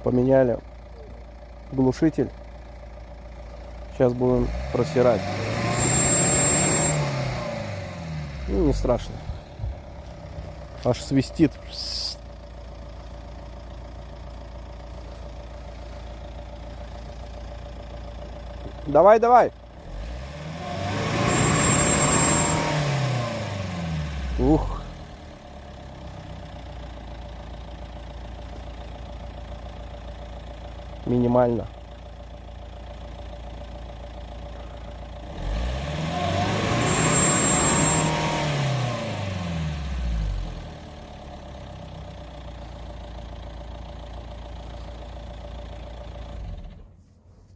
Поменяли глушитель. Сейчас будем просирать. Ну, не страшно. Аж свистит. Давай, давай. Ух. Минимально.